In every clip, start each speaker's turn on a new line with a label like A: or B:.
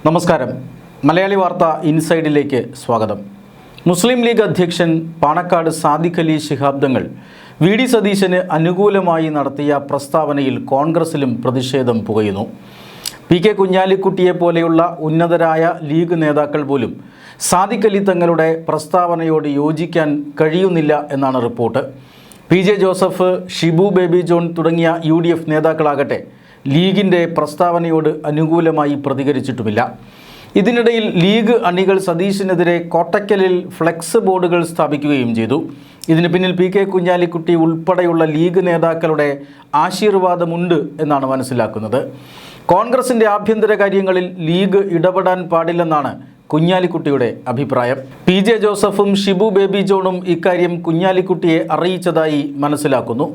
A: നമസ്കാരം. മലയാളി വാർത്ത ഇൻസൈഡിലേക്ക് സ്വാഗതം. മുസ്ലിം ലീഗ് അധ്യക്ഷൻ പാണക്കാട് സാദിഖ് അലി ശിഹാബ് തങ്ങൾ വി ഡി സതീശന് അനുകൂലമായി നടത്തിയ പ്രസ്താവനയിൽ കോൺഗ്രസിലും പ്രതിഷേധം പുകയുന്നു. പി കെ കുഞ്ഞാലിക്കുട്ടിയെ പോലെയുള്ള ഉന്നതരായ ലീഗ് നേതാക്കൾ പോലും സാദിഖ് അലി തങ്ങളുടെ പ്രസ്താവനയോട് യോജിക്കാൻ കഴിയുന്നില്ല എന്നാണ് report. P J Joseph, Shibu baby John തുടങ്ങിയ UDF നേതാക്കളാകട്ടെ ലീഗിൻ്റെ പ്രസ്താവനയോട് അനുകൂലമായി പ്രതികരിച്ചിട്ടുമില്ല. ഇതിനിടയിൽ ലീഗ് അണികൾ സതീശിനെതിരെ കോട്ടക്കലിൽ ഫ്ലെക്സ് ബോർഡുകൾ സ്ഥാപിക്കുകയും ചെയ്തു. ഇതിന് പിന്നിൽ പി കെ കുഞ്ഞാലിക്കുട്ടി ഉൾപ്പെടെയുള്ള ലീഗ് നേതാക്കളുടെ ആശീർവാദമുണ്ട് എന്നാണ് മനസ്സിലാക്കുന്നത്. കോൺഗ്രസിൻ്റെ ആഭ്യന്തര കാര്യങ്ങളിൽ ലീഗ് ഇടപെടാൻ പാടില്ലെന്നാണ് കുഞ്ഞാലിക്കുട്ടിയുടെ അഭിപ്രായം. പി ജെ ജോസഫും ഷിബു ബേബി ജോണും ഇക്കാര്യം കുഞ്ഞാലിക്കുട്ടിയെ അറിയിച്ചതായി മനസ്സിലാക്കുന്നു.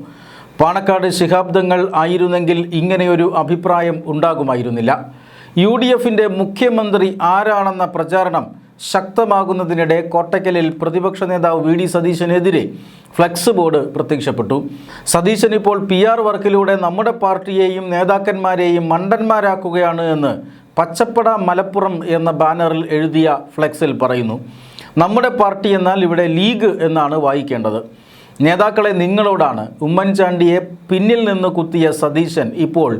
A: പാണക്കാട് ശിഹാബ് തങ്ങൾ ആയിരുന്നെങ്കിൽ ഇങ്ങനെയൊരു അഭിപ്രായം ഉണ്ടാകുമായിരുന്നില്ല. UDFിൻ്റെ മുഖ്യമന്ത്രി ആരാണെന്ന പ്രചാരണം ശക്തമാകുന്നതിനിടെ കോട്ടക്കലിൽ പ്രതിപക്ഷ നേതാവ് വി ഡി സതീശനെതിരെ ഫ്ലെക്സ് ബോർഡ് പ്രത്യക്ഷപ്പെട്ടു. സതീശൻ ഇപ്പോൾ PR വർക്കിലൂടെ നമ്മുടെ പാർട്ടിയെയും നേതാക്കന്മാരെയും മണ്ടന്മാരാക്കുകയാണ് എന്ന് പച്ചപ്പട മലപ്പുറം എന്ന ബാനറിൽ എഴുതിയ ഫ്ലെക്സിൽ പറയുന്നു. നമ്മുടെ പാർട്ടി എന്നാൽ ഇവിടെ ലീഗ് എന്നാണ് വായിക്കേണ്ടത്. നേതാക്കളെ നിങ്ങളോടാണ്. ഉമ്മൻചാണ്ടിയെ പിന്നിൽ നിന്ന് കുത്തിയ സതീശൻ ഇപ്പോൾ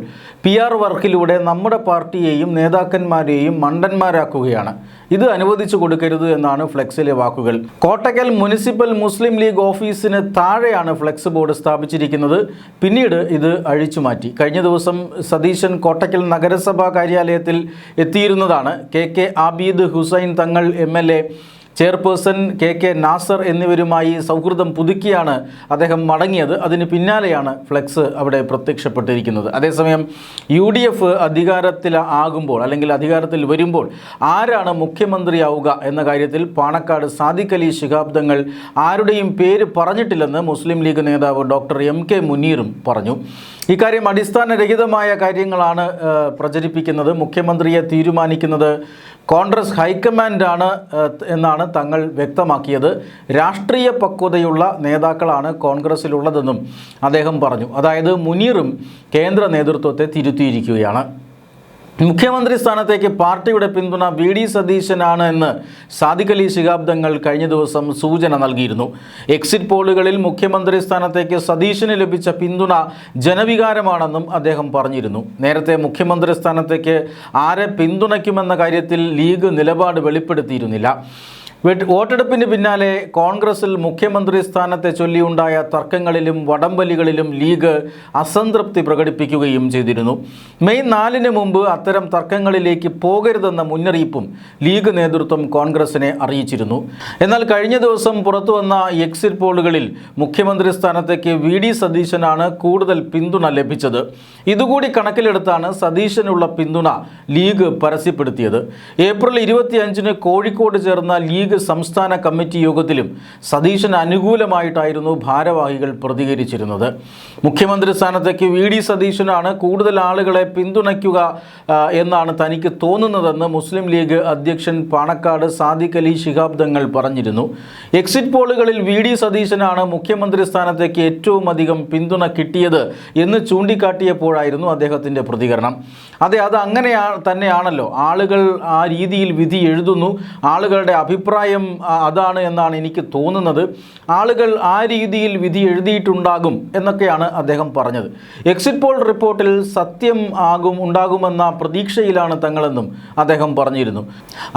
A: PR വർക്കിലൂടെ നമ്മുടെ പാർട്ടിയെയും നേതാക്കന്മാരെയും മണ്ടന്മാരാക്കുകയാണ്. ഇത് അനുവദിച്ചു കൊടുക്കരുത് എന്നാണ് ഫ്ലെക്സിലെ വാക്കുകൾ. കോട്ടക്കൽ മുനിസിപ്പൽ മുസ്ലിം ലീഗ് ഓഫീസിന് താഴെയാണ് ഫ്ലെക്സ് ബോർഡ് സ്ഥാപിച്ചിരിക്കുന്നത്. പിന്നീട് ഇത് അഴിച്ചുമാറ്റി. കഴിഞ്ഞ ദിവസം സതീശൻ കോട്ടക്കൽ നഗരസഭാ കാര്യാലയത്തിൽ എത്തിയിരുന്നതാണ്. KK Abid Hussain Thangal MLA, chairperson KK Nasar എന്നിവരുമായി സൗഹൃദം പുതുക്കിയാണ് അദ്ദേഹം മടങ്ങിയത്. അതിന് പിന്നാലെയാണ് ഫ്ലെക്സ് അവിടെ പ്രത്യക്ഷപ്പെട്ടിരിക്കുന്നത്. അതേസമയം UDF അധികാരത്തിലാകുമ്പോൾ അല്ലെങ്കിൽ അധികാരത്തിൽ വരുമ്പോൾ ആരാണ് മുഖ്യമന്ത്രിയാവുക എന്ന കാര്യത്തിൽ പാണക്കാട് സാദിഖ് അലി ശിഹാബ് തങ്ങൾ ആരുടെയും പേര് പറഞ്ഞിട്ടില്ലെന്ന് മുസ്ലിം ലീഗ് നേതാവ് ഡോക്ടർ MK മുനീറും പറഞ്ഞു. ഇക്കാര്യം അടിസ്ഥാനരഹിതമായ കാര്യങ്ങളാണ് പ്രചരിപ്പിക്കുന്നത്. മുഖ്യമന്ത്രിയെ തീരുമാനിക്കുന്നത് കോൺഗ്രസ് ഹൈക്കമാൻഡാണ് എന്നാണ് തങ്ങൾ വ്യക്തമാക്കിയത്. രാഷ്ട്രീയ പക്വതയുള്ള നേതാക്കളാണ് കോൺഗ്രസ്സിലുള്ളതെന്നും അദ്ദേഹം പറഞ്ഞു. അതായത് മുനീറും കേന്ദ്ര നേതൃത്വത്തെ തിരുത്തിയിരിക്കുകയാണ്. മുഖ്യമന്ത്രി സ്ഥാനത്തേക്ക് പാർട്ടിയുടെ പിന്തുണ വി ഡി സതീശനാണ് എന്ന് സാദിഖ് അലി ശിഹാബ് തങ്ങൾ കഴിഞ്ഞ ദിവസം സൂചന നൽകിയിരുന്നു. എക്സിറ്റ് പോളുകളിൽ മുഖ്യമന്ത്രി സ്ഥാനത്തേക്ക് സതീശന് ലഭിച്ച പിന്തുണ ജനവികാരമാണെന്നും അദ്ദേഹം പറഞ്ഞിരുന്നു. നേരത്തെ മുഖ്യമന്ത്രി സ്ഥാനത്തേക്ക് ആരെ പിന്തുണയ്ക്കുമെന്ന കാര്യത്തിൽ ലീഗ് നിലപാട് വെളിപ്പെടുത്തിയിരുന്നില്ല. വോട്ടെടുപ്പിന് പിന്നാലെ കോൺഗ്രസിൽ മുഖ്യമന്ത്രി സ്ഥാനത്തെ ചൊല്ലിയുണ്ടായ തർക്കങ്ങളിലും വടംവലികളിലും ലീഗ് അസംതൃപ്തി പ്രകടിപ്പിക്കുകയും ചെയ്തിരുന്നു. മെയ് 4-ന് മുമ്പ് അത്തരം തർക്കങ്ങളിലേക്ക് പോകരുതെന്ന മുന്നറിയിപ്പും ലീഗ് നേതൃത്വം കോൺഗ്രസിനെ അറിയിച്ചിരുന്നു. എന്നാൽ കഴിഞ്ഞ ദിവസം പുറത്തു വന്ന എക്സിറ്റ് പോളുകളിൽ മുഖ്യമന്ത്രി സ്ഥാനത്തേക്ക് വി ഡി സതീശനാണ് കൂടുതൽ പിന്തുണ ലഭിച്ചത്. ഇതുകൂടി കണക്കിലെടുത്താണ് സതീശനുള്ള പിന്തുണ ലീഗ് പരസ്യപ്പെടുത്തിയത്. ഏപ്രിൽ 25-ന് കോഴിക്കോട് ചേർന്ന ലീഗ് സംസ്ഥാന കമ്മിറ്റി യോഗത്തിലും സതീശന് അനുകൂലമായിട്ടായിരുന്നു ഭാരവാഹികൾ പ്രതികരിച്ചിരുന്നത്. മുഖ്യമന്ത്രി സ്ഥാനത്തേക്ക് വി ഡി സതീശനാണ് കൂടുതൽ ആളുകളെ പിന്തുണയ്ക്കുക എന്നാണ് തനിക്ക് തോന്നുന്നതെന്ന് മുസ്ലിം ലീഗ് അധ്യക്ഷൻ പാണക്കാട് സാദിഖ് അലി ശിഹാബ് തങ്ങൾ പറഞ്ഞിരുന്നു. എക്സിറ്റ് പോളുകളിൽ വി ഡി സതീശനാണ് മുഖ്യമന്ത്രി സ്ഥാനത്തേക്ക് ഏറ്റവും അധികം പിന്തുണ കിട്ടിയത് എന്ന് ചൂണ്ടിക്കാട്ടിയപ്പോഴായിരുന്നു അദ്ദേഹത്തിൻ്റെ പ്രതികരണം. അതെ, അത് അങ്ങനെ തന്നെയാണല്ലോ. ആളുകൾ ആ രീതിയിൽ വിധി എഴുതുന്നു. ആളുകളുടെ അഭിപ്രായം അതാണ് എന്നാണ് എനിക്ക് തോന്നുന്നത്. ആളുകൾ ആ രീതിയിൽ വിധി എഴുതിയിട്ടുണ്ടാകും എന്നൊക്കെയാണ് അദ്ദേഹം പറഞ്ഞത്. എക്സിറ്റ് പോൾ റിപ്പോർട്ടിൽ സത്യം ഉണ്ടാകുമെന്ന പ്രതീക്ഷയിലാണ് തങ്ങളെന്നും അദ്ദേഹം പറഞ്ഞിരുന്നു.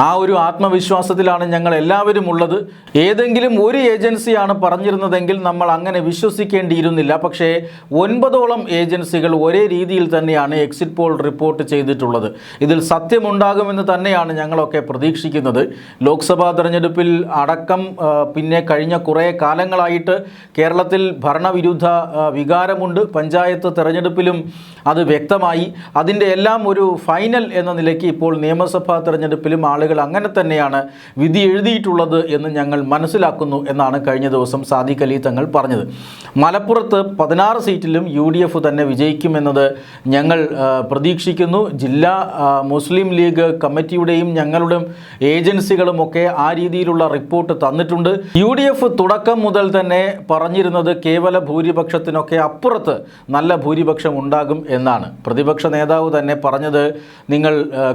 A: ആ ഒരു ആത്മവിശ്വാസത്തിലാണ് ഞങ്ങൾ എല്ലാവരും ഉള്ളത്. ഏതെങ്കിലും ഒരു ഏജൻസിയാണ് പറഞ്ഞിരുന്നതെങ്കിൽ നമ്മൾ അങ്ങനെ വിശ്വസിക്കേണ്ടിയിരുന്നില്ല. പക്ഷേ 9ഓളം ഏജൻസികൾ ഒരേ രീതിയിൽ തന്നെയാണ് എക്സിറ്റ് പോൾ റിപ്പോർട്ട് ചെയ്തിട്ടുള്ളത്. ഇതിൽ സത്യമുണ്ടാകുമെന്ന് തന്നെയാണ് ഞങ്ങളൊക്കെ പ്രതീക്ഷിക്കുന്നത്. ലോക്സഭാ തെരഞ്ഞെടുപ്പിൽ അടക്കം പിന്നെ കഴിഞ്ഞ കുറേ കാലങ്ങളായിട്ട് കേരളത്തിൽ ഭരണവിരുദ്ധ വികാരമുണ്ട്. പഞ്ചായത്ത് തെരഞ്ഞെടുപ്പിലും അത് വ്യക്തമായി. അതിൻ്റെ എല്ലാം ഒരു ഫൈനൽ എന്ന നിലയ്ക്ക് ഇപ്പോൾ നിയമസഭാ തെരഞ്ഞെടുപ്പിലും ആളുകൾ അങ്ങനെ തന്നെയാണ് വിധി എഴുതിയിട്ടുള്ളത് എന്ന് ഞങ്ങൾ മനസ്സിലാക്കുന്നു എന്നാണ് കഴിഞ്ഞ ദിവസം സാദിഖ് അലി തങ്ങൾ പറഞ്ഞത്. മലപ്പുറത്ത് 16 സീറ്റിലും UDF തന്നെ വിജയിക്കുമെന്നത് ഞങ്ങൾ പ്രതീക്ഷിക്കുന്നു. ജില്ലാ മുസ്ലിം ലീഗ് കമ്മിറ്റിയുടെയും ഞങ്ങളുടെ ഏജൻസികളുമൊക്കെ ആ രീതിയിലുള്ള റിപ്പോർട്ട് തന്നിട്ടുണ്ട്. UDF തുടക്കം മുതൽ തന്നെ പറഞ്ഞിരുന്നത് കേവല ഭൂരിപക്ഷത്തിനൊക്കെ അപ്പുറത്ത് നല്ല ഭൂരിപക്ഷം ഉണ്ടാകും എന്നാണ്. പ്രതിപക്ഷ നേതാവ് തന്നെ പറഞ്ഞത് നിങ്ങൾ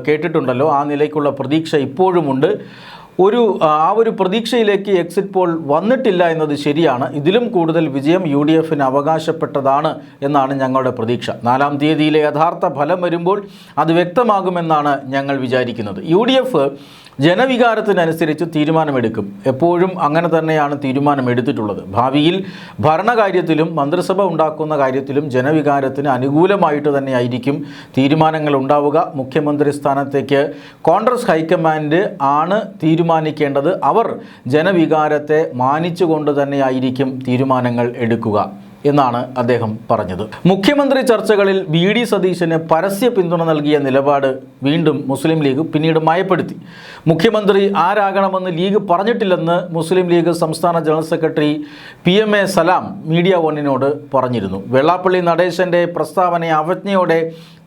A: കേട്ടിട്ടുണ്ടല്ലോ. ആ നിലയ്ക്കുള്ള പ്രതീക്ഷ ഇപ്പോഴുമുണ്ട്. ആ ഒരു പ്രതീക്ഷയിലേക്ക് എക്സിറ്റ് പോൾ വന്നിട്ടില്ല എന്നത് ശരിയാണ്. ഇതിലും കൂടുതൽ വിജയം UDFന് അവകാശപ്പെട്ടതാണ് എന്നാണ് ഞങ്ങളുടെ പ്രതീക്ഷ. 4-ാം തീയതിയിലെ യഥാർത്ഥ ഫലം വരുമ്പോൾ അത് വ്യക്തമാകുമെന്നാണ് ഞങ്ങൾ വിചാരിക്കുന്നത്. UDF ജനവികാരത്തിനനുസരിച്ച് തീരുമാനമെടുക്കും. എപ്പോഴും അങ്ങനെ തന്നെയാണ് തീരുമാനമെടുത്തിട്ടുള്ളത്. ഭാവിയിൽ ഭരണകാര്യത്തിലും മന്ത്രിസഭ ഉണ്ടാക്കുന്ന കാര്യത്തിലും ജനവികാരത്തിന് അനുകൂലമായിട്ട് തന്നെയായിരിക്കും തീരുമാനങ്ങൾ ഉണ്ടാവുക. മുഖ്യമന്ത്രി സ്ഥാനത്തേക്ക് കോൺഗ്രസ് ഹൈക്കമാൻഡ് ആണ് തീരുമാനിക്കേണ്ടത്. അവർ ജനവികാരത്തെ മാനിച്ചുകൊണ്ട് തന്നെയായിരിക്കും തീരുമാനങ്ങൾ എടുക്കുക എന്നാണ് അദ്ദേഹം പറഞ്ഞത്. മുഖ്യമന്ത്രി ചർച്ചകളിൽ VD സതീശന് പരസ്യ പിന്തുണ നൽകിയ നിലപാട് വീണ്ടും മുസ്ലിം ലീഗ് പിന്നീട് മയപ്പെടുത്തി. മുഖ്യമന്ത്രി ആരാകണമെന്ന് ലീഗ് പറഞ്ഞിട്ടില്ലെന്ന് മുസ്ലിം ലീഗ് സംസ്ഥാന ജനറൽ സെക്രട്ടറി PMA സലാം മീഡിയ വണ്ണിനോട് പറഞ്ഞിരുന്നു. വെള്ളാപ്പള്ളി നടേശൻ്റെ പ്രസ്താവനയെ അവജ്ഞയോടെ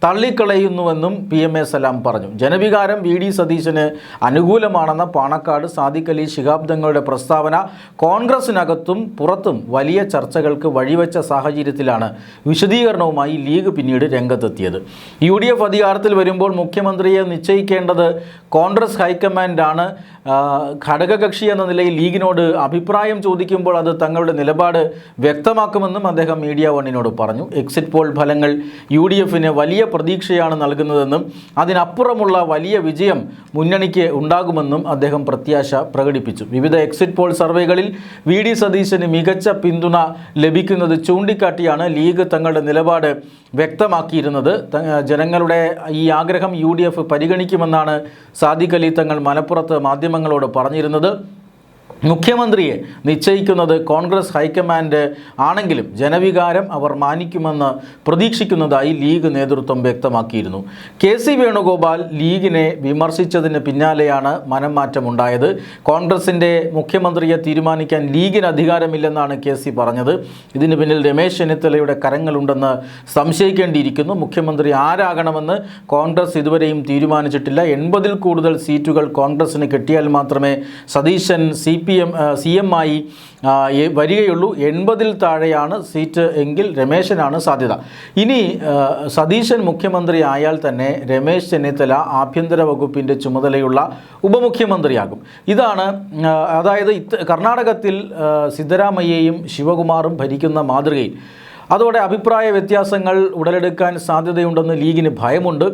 A: തള്ളിക്കളയുന്നുവെന്നും PMA സലാം പറഞ്ഞു. ജനവികാരം VD സതീശന് അനുകൂലമാണെന്ന പാണക്കാട് സാദിഖ് അലി ശിഹാബ് തങ്ങളുടെ പ്രസ്താവന കോൺഗ്രസിനകത്തും പുറത്തും വലിയ ചർച്ചകൾക്ക് വഴിവെച്ച സാഹചര്യത്തിലാണ് വിശദീകരണവുമായി ലീഗ് പിന്നീട് രംഗത്തെത്തിയത്. UDF അധികാരത്തിൽ വരുമ്പോൾ മുഖ്യമന്ത്രിയെ നിശ്ചയിക്കേണ്ടത് കോൺഗ്രസ് ഹൈക്കമാൻഡാണ്. ഘടകകക്ഷി എന്ന നിലയിൽ ലീഗിനോട് അഭിപ്രായം ചോദിക്കുമ്പോൾ അത് തങ്ങളുടെ നിലപാട് വ്യക്തമാക്കുമെന്നും അദ്ദേഹം മീഡിയ വണ്ണിനോട് പറഞ്ഞു. എക്സിറ്റ് പോൾ ഫലങ്ങൾ UDFന് വലിയ പ്രതീക്ഷയാണ് നൽകുന്നതെന്നും അതിനപ്പുറമുള്ള വലിയ വിജയം മുന്നണിക്ക് ഉണ്ടാകുമെന്നും അദ്ദേഹം പ്രത്യാശ പ്രകടിപ്പിച്ചു. വിവിധ എക്സിറ്റ് പോൾ സർവേകളിൽ VD സതീശന് മികച്ച പിന്തുണ ലഭിക്കുന്നത് ചൂണ്ടിക്കാട്ടിയാണ് ലീഗ് തങ്ങളുടെ നിലപാട് വ്യക്തമാക്കിയിരുന്നത്. ജനങ്ങളുടെ ഈ ആഗ്രഹം UDF പരിഗണിക്കുമെന്നാണ് സാദിഖ് അലി തങ്ങൾ മലപ്പുറത്ത് മാധ്യമങ്ങളോട് പറഞ്ഞിരുന്നത്. മുഖ്യമന്ത്രിയെ നിശ്ചയിക്കുന്നത് കോൺഗ്രസ് ഹൈക്കമാൻഡ് ആണെങ്കിലും ജനവികാരം അവർ മാനിക്കുമെന്ന് പ്രതീക്ഷിക്കുന്നതായി ലീഗ് നേതൃത്വം വ്യക്തമാക്കിയിരുന്നു. KC വേണുഗോപാൽ ലീഗിനെ വിമർശിച്ചതിന് പിന്നാലെയാണ് മനംമാറ്റമുണ്ടായത്. കോൺഗ്രസിൻ്റെ മുഖ്യമന്ത്രിയെ തീരുമാനിക്കാൻ ലീഗിന് അധികാരമില്ലെന്നാണ് KC പറഞ്ഞത്. ഇതിന് പിന്നിൽ രമേശ് ചെന്നിത്തലയുടെ കരങ്ങളുണ്ടെന്ന് സംശയിക്കേണ്ടിയിരിക്കുന്നു. മുഖ്യമന്ത്രി ആരാകണമെന്ന് കോൺഗ്രസ് ഇതുവരെയും തീരുമാനിച്ചിട്ടില്ല. 80-ൽ കൂടുതൽ സീറ്റുകൾ കോൺഗ്രസിന് കിട്ടിയാൽ മാത്രമേ സതീശൻ CM ആയി വരികയുള്ളൂ. 80-ൽ താഴെയാണ് സീറ്റ് എങ്കിൽ രമേശനാണ് സാധ്യത. ഇനി സതീശൻ മുഖ്യമന്ത്രി ആയാൽ തന്നെ രമേശ് ചെന്നിത്തല ആഭ്യന്തര വകുപ്പിൻ്റെ ചുമതലയുള്ള ഉപമുഖ്യമന്ത്രിയാകും. ഇതാണ് അതായത് കർണാടകത്തിൽ സിദ്ധരാമയ്യയും ശിവകുമാറും ഭരിക്കുന്ന മാതൃകയിൽ. അതോടെ അഭിപ്രായ വ്യത്യാസങ്ങൾ ഉടലെടുക്കാൻ സാധ്യതയുണ്ടെന്ന് ലീഗിന് ഭയമുണ്ട്.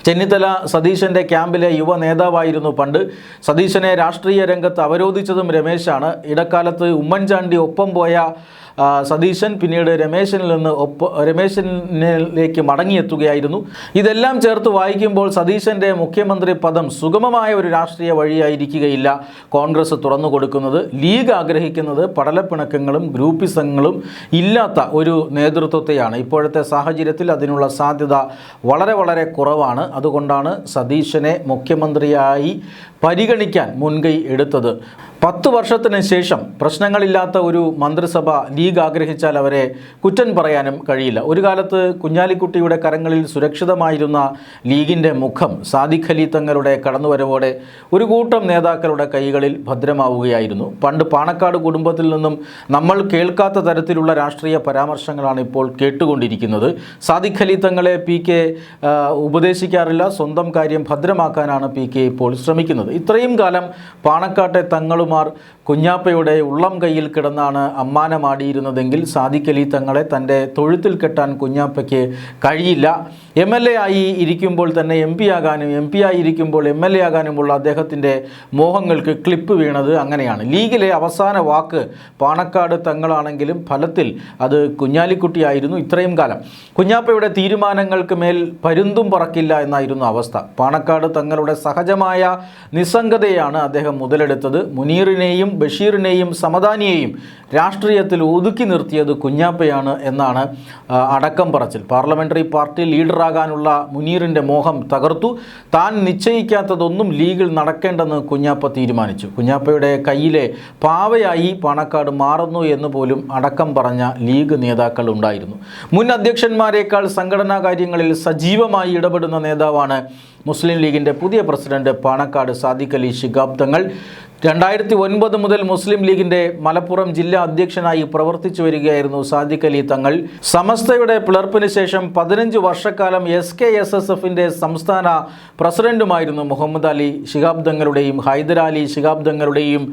A: ചെന്നിത്തല സതീശൻ്റെ ക്യാമ്പിലെ യുവ നേതാവായിരുന്നു പണ്ട്. സതീശനെ രാഷ്ട്രീയ രംഗത്ത് അവരോധിച്ചതും രമേശാണ്. ഇടക്കാലത്ത് ഉമ്മൻചാണ്ടി ഒപ്പം പോയ സതീശൻ പിന്നീട് രമേശനിലേക്ക് മടങ്ങിയെത്തുകയായിരുന്നു. ഇതെല്ലാം ചേർത്ത് വായിക്കുമ്പോൾ സതീശൻ്റെ മുഖ്യമന്ത്രി പദം സുഗമമായ ഒരു രാഷ്ട്രീയ വഴിയായിരിക്കുകയില്ല കോൺഗ്രസ് തുറന്നു കൊടുക്കുന്നത്. ലീഗ് ആഗ്രഹിക്കുന്നത് പടലപ്പിണക്കങ്ങളും ഗ്രൂപ്പിസങ്ങളും ഇല്ലാത്ത ഒരു നേതൃത്വത്തെയാണ്. ഇപ്പോഴത്തെ സാഹചര്യത്തിൽ അതിനുള്ള സാധ്യത വളരെ വളരെ കുറവാണ്. അതുകൊണ്ടാണ് സതീശനെ മുഖ്യമന്ത്രിയായി പരിഗണിക്കാൻ മുൻകൈ എടുത്തത്. 10 വർഷത്തിന് ശേഷം പ്രശ്നങ്ങളില്ലാത്ത ഒരു മന്ത്രിസഭ ലീഗ് ആഗ്രഹിച്ചാൽ അവരെ കുറ്റം പറയാനും കഴിയില്ല. ഒരു കാലത്ത് കുഞ്ഞാലിക്കുട്ടിയുടെ കരങ്ങളിൽ സുരക്ഷിതമായിരുന്ന ലീഗിൻ്റെ മുഖം സാദിഖ് അലി തങ്ങളുടെ കടന്നുവരവോടെ ഒരു കൂട്ടം നേതാക്കളുടെ കൈകളിൽ ഭദ്രമാവുകയായിരുന്നു. പണ്ട് പാണക്കാട് കുടുംബത്തിൽ നിന്നും നമ്മൾ കേൾക്കാത്ത തരത്തിലുള്ള രാഷ്ട്രീയ പരാമർശങ്ങളാണ് ഇപ്പോൾ കേട്ടുകൊണ്ടിരിക്കുന്നത്. സാദിഖ് അലി തങ്ങളെ PK ഉപദേശിക്കാറില്ല. സ്വന്തം കാര്യം ഭദ്രമാക്കാനാണ് PK ഇപ്പോൾ ശ്രമിക്കുന്നത്. ഇത്രയും കാലം പാണക്കാട്ടെ തങ്ങളുമാർ കുഞ്ഞാപ്പയുടെ ഉള്ളം കയ്യിൽ കിടന്നാണ് അമ്മാനമാടിയിരുന്നതെങ്കിൽ സാദിഖ് അലി തങ്ങളെ തൻ്റെ തൊഴുത്തിൽ കെട്ടാൻ കുഞ്ഞാപ്പയ്ക്ക് കഴിയില്ല. MLA ആയി ഇരിക്കുമ്പോൾ തന്നെ MP ആകാനും MP ആയി ഇരിക്കുമ്പോൾ MLA ആകാനുമുള്ള അദ്ദേഹത്തിൻ്റെ മോഹങ്ങൾക്ക് ക്ലിപ്പ് വീണത് അങ്ങനെയാണ്. ലീഗിലെ അവസാന വാക്ക് പാണക്കാട് തങ്ങളാണെങ്കിലും ഫലത്തിൽ അത് കുഞ്ഞാലിക്കുട്ടിയായിരുന്നു. ഇത്രയും കാലം കുഞ്ഞാപ്പയുടെ തീരുമാനങ്ങൾക്ക് മേൽ പരുന്തും പറക്കില്ല എന്നായിരുന്നു അവസ്ഥ. പാണക്കാട് തങ്ങളുടെ സഹജമായ നിസ്സംഗതയാണ് അദ്ദേഹം മുതലെടുത്തത്. മുനീറിനെയും ബഷീറിനെയും സമദാനിയെയും രാഷ്ട്രീയത്തിൽ ഒതുക്കി നിർത്തിയത് കുഞ്ഞാപ്പയാണ് എന്നാണ് അടക്കം പറച്ചിൽ. പാർലമെൻ്ററി പാർട്ടി ലീഡറാകാനുള്ള മുനീറിൻ്റെ മോഹം തകർത്തു. താൻ നിശ്ചയിക്കാത്തതൊന്നും ലീഗിൽ നടക്കേണ്ടെന്ന് കുഞ്ഞാപ്പ തീരുമാനിച്ചു. കുഞ്ഞാപ്പയുടെ കയ്യിലെ പാവയായി പാണക്കാട് മാറുന്നു എന്ന് പോലും അടക്കം പറഞ്ഞ ലീഗ് നേതാക്കൾ ഉണ്ടായിരുന്നു. മുൻ അധ്യക്ഷന്മാരെക്കാൾ സംഘടനാ കാര്യങ്ങളിൽ സജീവമായി ഇടപെടുന്ന നേതാവാണ് മുസ്ലിം ലീഗിൻ്റെ പുതിയ പ്രസിഡന്റ് പാണക്കാട് സാദിഖ് അലി ശിഹാബ് തങ്ങൾ 2009 മുതൽ മുസ്ലിം ലീഗിൻ്റെ മലപ്പുറം ജില്ലാ അധ്യക്ഷനായി പ്രവർത്തിച്ചു വരികയായിരുന്നു സാദിഖ് അലി തങ്ങൾ. സമസ്തയുടെ പിളർപ്പിന് ശേഷം 15 വർഷക്കാലം SKSSFിൻ്റെ സംസ്ഥാന പ്രസിഡന്റുമായിരുന്നു മുഹമ്മദ് അലി ശിഹാബ് തങ്ങളുടെയും ഹൈദരാലി ശിഹാബ് തങ്ങളുടെയും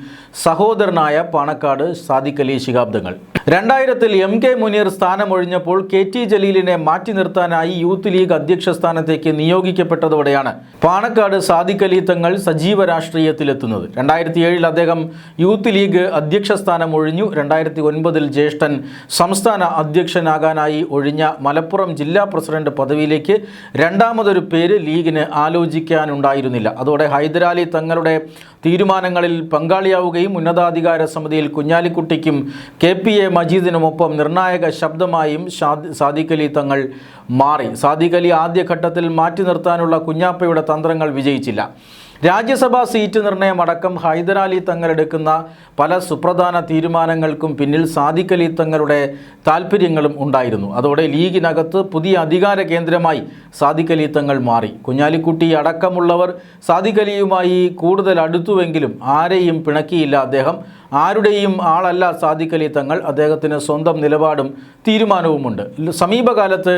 A: സഹോദരനായ പാണക്കാട് സാദിഖ് അലി ശിഹാബ് തങ്ങൾ. 2000-ൽ MK മുനീർ സ്ഥാനമൊഴിഞ്ഞപ്പോൾ KT ജലീലിനെ മാറ്റി നിർത്താനായി യൂത്ത് ലീഗ് അധ്യക്ഷ സ്ഥാനത്തേക്ക് നിയോഗിക്കപ്പെട്ടതോടെയാണ് പാണക്കാട് സാദിഖ് അലി തങ്ങൾ സജീവ രാഷ്ട്രീയത്തിലെത്തുന്നത്. 2007-ൽ അദ്ദേഹം യൂത്ത് ലീഗ് അധ്യക്ഷ സ്ഥാനം ഒഴിഞ്ഞു. 2009-ൽ ജ്യേഷ്ഠൻ സംസ്ഥാന അധ്യക്ഷനാകാനായി ഒഴിഞ്ഞ മലപ്പുറം ജില്ലാ പ്രസിഡന്റ് പദവിയിലേക്ക് രണ്ടാമതൊരു പേര് ലീഗിന് ആലോചിക്കാനുണ്ടായിരുന്നില്ല. അതോടെ ഹൈദരാലി തങ്ങളുടെ തീരുമാനങ്ങളിൽ പങ്കാളിയാവുകയും ഉന്നതാധികാര സമിതിയിൽ കുഞ്ഞാലിക്കുട്ടിക്കും KPA മജീദിനുമൊപ്പം നിർണായക ശബ്ദമായും സാദിഖ് അലി തങ്ങൾ മാറി. സാദിഖ് അലി ആദ്യഘട്ടത്തിൽ മാറ്റി നിർത്താനുള്ള കുഞ്ഞാപ്പയുടെ തന്ത്രങ്ങൾ വിജയിച്ചില്ല. രാജ്യസഭാ സീറ്റ് നിർണയം അടക്കം ഹൈദരാലി തങ്ങളെടുക്കുന്ന പല സുപ്രധാന തീരുമാനങ്ങൾക്കും പിന്നിൽ സാദിഖ് അലി തങ്ങളുടെ താല്പര്യങ്ങളും ഉണ്ടായിരുന്നു. അതോടെ ലീഗിനകത്ത് പുതിയ അധികാര കേന്ദ്രമായി സാദിഖ് അലി തങ്ങൾ മാറി. കുഞ്ഞാലിക്കുട്ടി അടക്കമുള്ളവർ സാദിഖ് അലിയുമായി കൂടുതൽ അടുത്തുവെങ്കിലും ആരെയും പിണക്കിയില്ല അദ്ദേഹം. ആരുടെയും ആളല്ല സാദിഖ് അലി തങ്ങൾ. അദ്ദേഹത്തിന് സ്വന്തം നിലപാടും തീരുമാനവുമുണ്ട്. സമീപകാലത്ത്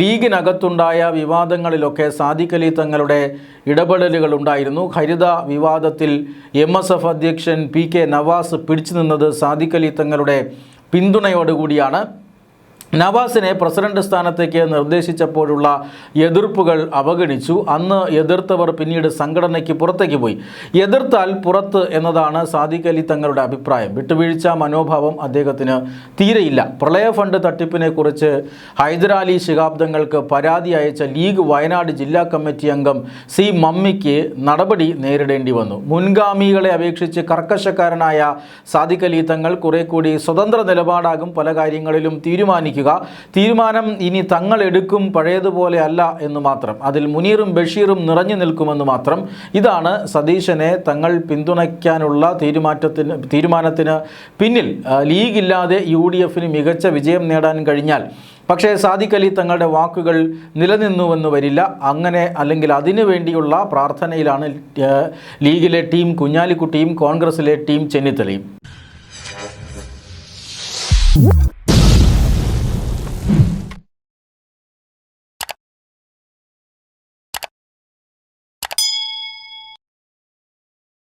A: ലീഗിനകത്തുണ്ടായ വിവാദങ്ങളിലൊക്കെ സാദിഖ് അലി തങ്ങളുടെ ഇടപെടലുകൾ ഉണ്ടായിരുന്നു. ഹരിത വിവാദത്തിൽ MSF അധ്യക്ഷൻ PK നവാസ് പിടിച്ചു നിന്നത് സാദിഖ് അലി തങ്ങളുടെ പിന്തുണയോടുകൂടിയാണ്. നവാസിനെ പ്രസിഡന്റ് സ്ഥാനത്തേക്ക് നിർദ്ദേശിച്ചപ്പോഴുള്ള എതിർപ്പുകൾ അവഗണിച്ചു. അന്ന് എതിർത്തവർ പിന്നീട് സംഘടനയ്ക്ക് പുറത്തേക്ക് പോയി. എതിർത്താൽ പുറത്ത് എന്നതാണ് സാദിഖ് അലി തങ്ങളുടെ അഭിപ്രായം. വിട്ടുവീഴ്ച മനോഭാവം അദ്ദേഹത്തിന് തീരെയില്ല. പ്രളയ ഫണ്ട് തട്ടിപ്പിനെ കുറിച്ച് ഹൈദരാലി ശിഹാബ് തങ്ങൾക്ക് പരാതി അയച്ച ലീഗ് വയനാട് ജില്ലാ കമ്മിറ്റി അംഗം C മമ്മിക്ക് നടപടി നേരിടേണ്ടി വന്നു. മുൻഗാമികളെ അപേക്ഷിച്ച് കർക്കശക്കാരനായ സാദിഖ് അലി തങ്ങൾ കുറെ കൂടി സ്വതന്ത്ര നിലപാടാകും പല കാര്യങ്ങളിലും തീരുമാനം ഇനി തങ്ങൾ എടുക്കും, പഴയതുപോലെ അല്ല എന്ന് മാത്രം. അതിൽ മുനീറും ബഷീറും നിറഞ്ഞു നിൽക്കുമെന്ന് മാത്രം. ഇതാണ് സതീശനെ തങ്ങൾ പിന്തുണയ്ക്കാനുള്ള തീരുമാനത്തിന് പിന്നിൽ. ലീഗില്ലാതെ UDFന് മികച്ച വിജയം നേടാൻ കഴിഞ്ഞാൽ പക്ഷേ സാദിഖ് അലി തങ്ങളുടെ വാക്കുകൾ നിലനിന്നുവെന്ന് വരില്ല. അങ്ങനെ അല്ലെങ്കിൽ അതിനു വേണ്ടിയുള്ള പ്രാർത്ഥനയിലാണ് ലീഗിലെ ടീം കുഞ്ഞാലിക്കുട്ടിയും കോൺഗ്രസിലെ ടീം ചെന്നിത്തലയും.